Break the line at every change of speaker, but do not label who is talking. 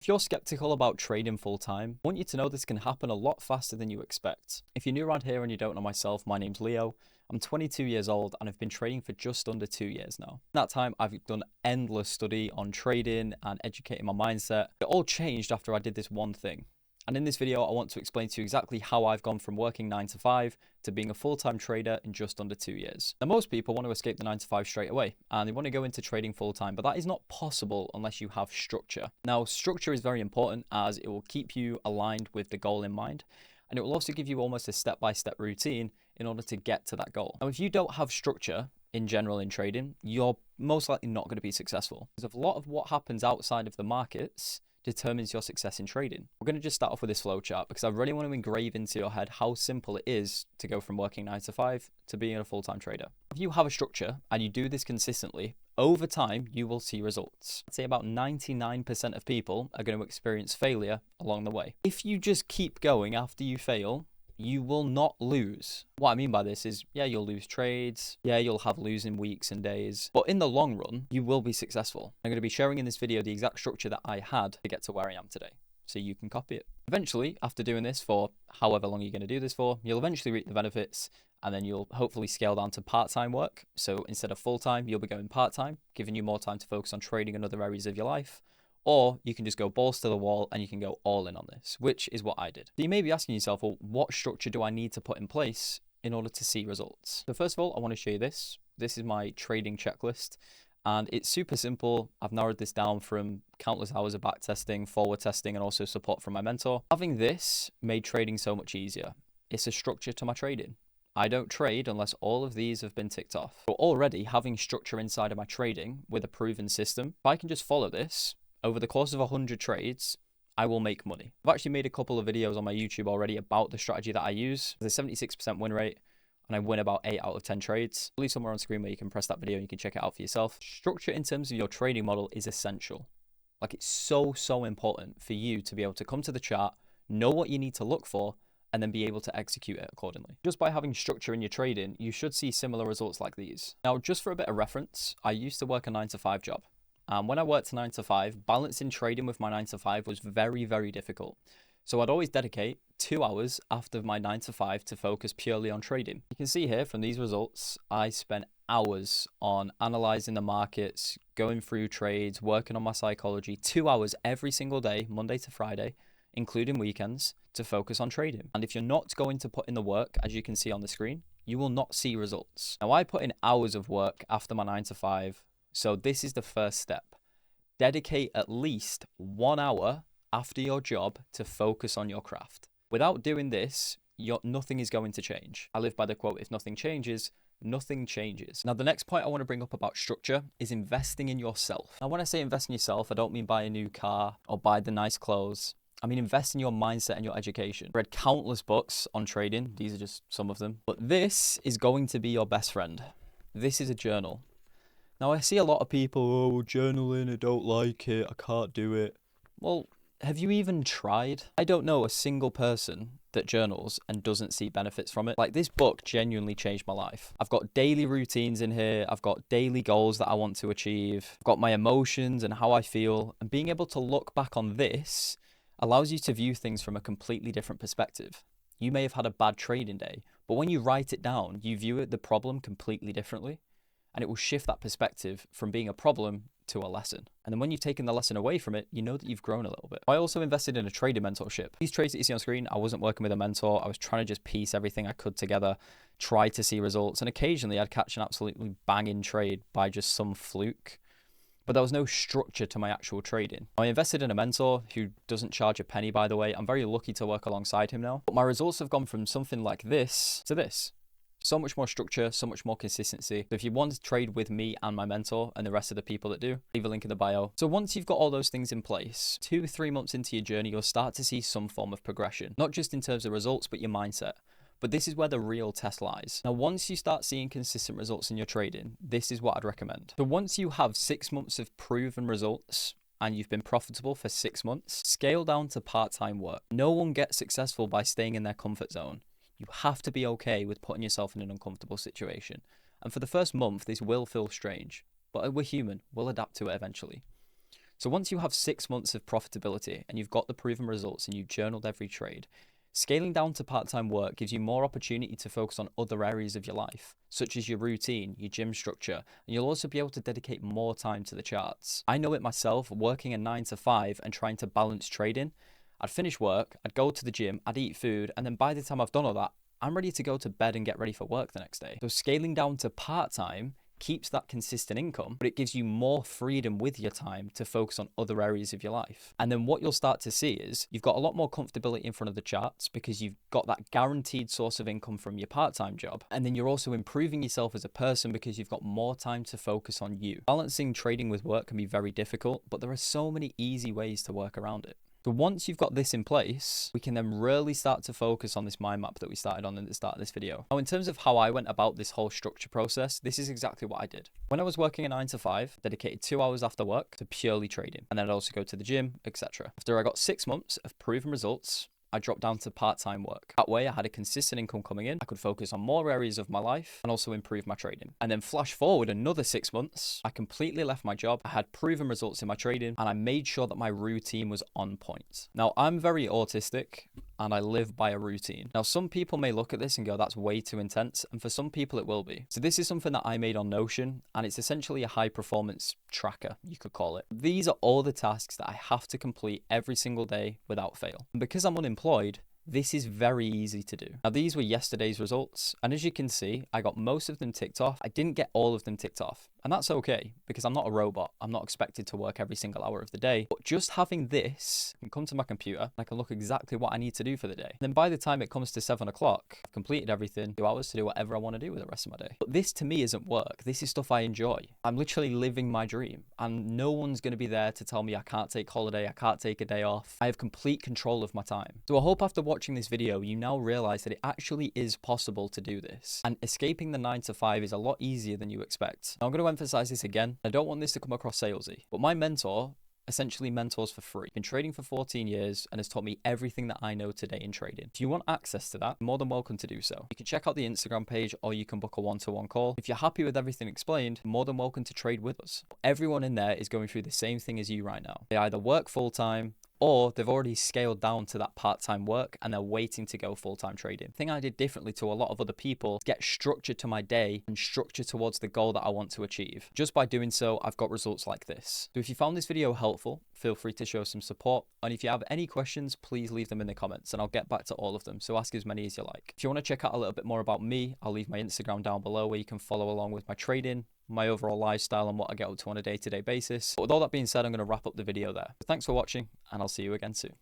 If you're skeptical about trading full time, I want you to know this can happen a lot faster than you expect. If you're new around here and you don't know myself, my name's Leo. I'm 22 years old and I've been trading for just under 2 years now. In that time, I've done endless study on trading and educating my mindset. It all changed after I did this one thing. And in this video, I want to explain to you exactly how I've gone from working 9 to 5 to being a full-time trader in just under 2 years. Now, most people want to escape the 9 to 5 straight away and they want to go into trading full-time, but that is not possible unless you have structure. Now, structure is very important as it will keep you aligned with the goal in mind, and it will also give you almost a step-by-step routine in order to get to that goal. Now, if you don't have structure in general in trading, you're most likely not going to be successful, because a lot of what happens outside of the markets determines your success in trading. We're going to just start off with this flow chart because I really want to engrave into your head how simple it is to go from working 9 to 5 to being a full-time trader. If you have a structure and you do this consistently, over time, you will see results. I'd say about 99% of people are going to experience failure along the way. If you just keep going after you fail, you will not lose. What I mean by this is, yeah, you'll lose trades. Yeah, you'll have losing weeks and days. But in the long run, you will be successful. I'm going to be sharing in this video the exact structure that I had to get to where I am today, so you can copy it. Eventually, after doing this for however long you're going to do this for, you'll eventually reap the benefits, and then you'll hopefully scale down to part-time work. So instead of full-time, you'll be going part-time, giving you more time to focus on trading in other areas of your life. Or you can just go balls to the wall and you can go all in on this, which is what I did. So you may be asking yourself, well, what structure do I need to put in place in order to see results? So first of all, I want to show you this. This is my trading checklist and it's super simple. I've narrowed this down from countless hours of back testing, forward testing, and also support from my mentor. Having this made trading so much easier. It's a structure to my trading. I don't trade unless all of these have been ticked off. But already having structure inside of my trading with a proven system, if I can just follow this, over the course of 100 trades, I will make money. I've actually made a couple of videos on my YouTube already about the strategy that I use. There's a 76% win rate, and I win about 8 out of 10 trades. I'll leave somewhere on screen where you can press that video and you can check it out for yourself. Structure in terms of your trading model is essential. Like, it's so important for you to be able to come to the chart, know what you need to look for, and then be able to execute it accordingly. Just by having structure in your trading, you should see similar results like these. Now, just for a bit of reference, I used to work a 9 to 5 job. When I worked 9 to 5, balancing trading with my 9 to 5 was very difficult. So I'd always dedicate 2 hours after my 9 to 5 to focus purely on trading. You can see here from these results, I spent hours on analyzing the markets, going through trades, working on my psychology, 2 hours every single day, Monday to Friday, including weekends, to focus on trading. And if you're not going to put in the work, as you can see on the screen, you will not see results. Now, I put in hours of work after my 9 to 5. So this is the first step. Dedicate at least 1 hour after your job to focus on your craft. Without doing this, nothing is going to change. I live by the quote, if nothing changes, nothing changes. Now, the next point I want to bring up about structure is investing in yourself. Now, when I say invest in yourself, I don't mean buy a new car or buy the nice clothes. I mean, invest in your mindset and your education. Read countless books on trading. These are just some of them. But this is going to be your best friend. This is a journal. Now, I see a lot of people, oh, journaling, I don't like it, I can't do it. Well, have you even tried? I don't know a single person that journals and doesn't see benefits from it. Like, this book genuinely changed my life. I've got daily routines in here. I've got daily goals that I want to achieve. I've got my emotions and how I feel. And being able to look back on this allows you to view things from a completely different perspective. You may have had a bad trading day, but when you write it down, you view the problem completely differently. And it will shift that perspective from being a problem to a lesson. And then when you've taken the lesson away from it, you know that you've grown a little bit. I also invested in a trader mentorship. These trades that you see on screen, I wasn't working with a mentor. I was trying to just piece everything I could together, try to see results. And occasionally I'd catch an absolutely banging trade by just some fluke. But there was no structure to my actual trading. I invested in a mentor who doesn't charge a penny, by the way. I'm very lucky to work alongside him now. But my results have gone from something like this to this. So much more structure, so much more consistency. So if you want to trade with me and my mentor and the rest of the people that do, leave a link in the bio. So once you've got all those things in place, 2-3 months into your journey, you'll start to see some form of progression, not just in terms of results, but your mindset. But this is where the real test lies. Now, once you start seeing consistent results in your trading, this is what I'd recommend. So once you have 6 months of proven results, and you've been profitable for 6 months, scale down to part-time work. No one gets successful by staying in their comfort zone. You have to be okay with putting yourself in an uncomfortable situation. And for the first month, this will feel strange, but we're human. We'll adapt to it eventually. So once you have 6 months of profitability and you've got the proven results and you've journaled every trade, scaling down to part-time work gives you more opportunity to focus on other areas of your life, such as your routine, your gym structure, and you'll also be able to dedicate more time to the charts. I know it myself, working a 9 to 5 and trying to balance trading. I'd finish work, I'd go to the gym, I'd eat food, and then by the time I've done all that, I'm ready to go to bed and get ready for work the next day. So scaling down to part-time keeps that consistent income, but it gives you more freedom with your time to focus on other areas of your life. And then what you'll start to see is you've got a lot more comfortability in front of the charts because you've got that guaranteed source of income from your part-time job. And then you're also improving yourself as a person because you've got more time to focus on you. Balancing trading with work can be very difficult, but there are so many easy ways to work around it. So once you've got this in place, we can then really start to focus on this mind map that we started on at the start of this video. Now, in terms of how I went about this whole structure process, this is exactly what I did. When I was working a 9 to 5, dedicated 2 hours after work to purely trading. And then I'd also go to the gym, etc. After I got 6 months of proven results, I dropped down to part-time work. That way I had a consistent income coming in. I could focus on more areas of my life and also improve my trading. And then flash forward another 6 months, I completely left my job. I had proven results in my trading and I made sure that my routine was on point. Now, I'm very autistic and I live by a routine. Now, some people may look at this and go, that's way too intense. And for some people it will be. So this is something that I made on Notion and it's essentially a high performance tracker, you could call it. These are all the tasks that I have to complete every single day without fail. And because I'm unemployed, this is very easy to do. Now, these were yesterday's results, and as you can see, I got most of them ticked off. I didn't get all of them ticked off, and that's okay because I'm not a robot. I'm not expected to work every single hour of the day, but just having this, I can come to my computer and I can look exactly what I need to do for the day. And then by the time it comes to 7 o'clock, I've completed everything, 2 hours to do whatever I want to do with the rest of my day. But this to me isn't work. This is stuff I enjoy. I'm literally living my dream, and no one's going to be there to tell me I can't take holiday, I can't take a day off. I have complete control of my time. So I hope after watching this video, you now realize that it actually is possible to do this. And escaping the 9 to 5 is a lot easier than you expect. Now, I'm going to emphasize this again. I don't want this to come across salesy, but my mentor essentially mentors for free. Been trading for 14 years and has taught me everything that I know today in trading. If you want access to that, you're more than welcome to do so. You can check out the Instagram page or you can book a one-to-one call. If you're happy with everything explained, you're more than welcome to trade with us. Everyone in there is going through the same thing as you right now. They either work full-time or they've already scaled down to that part-time work and they're waiting to go full-time trading. The thing I did differently to a lot of other people, get structure to my day and structure towards the goal that I want to achieve. Just by doing so, I've got results like this. So if you found this video helpful, feel free to show some support. And if you have any questions, please leave them in the comments and I'll get back to all of them. So ask as many as you like. If you want to check out a little bit more about me, I'll leave my Instagram down below where you can follow along with my trading, my overall lifestyle and what I get up to on a day-to-day basis. But with all that being said, I'm going to wrap up the video there. Thanks for watching and I'll see you again soon.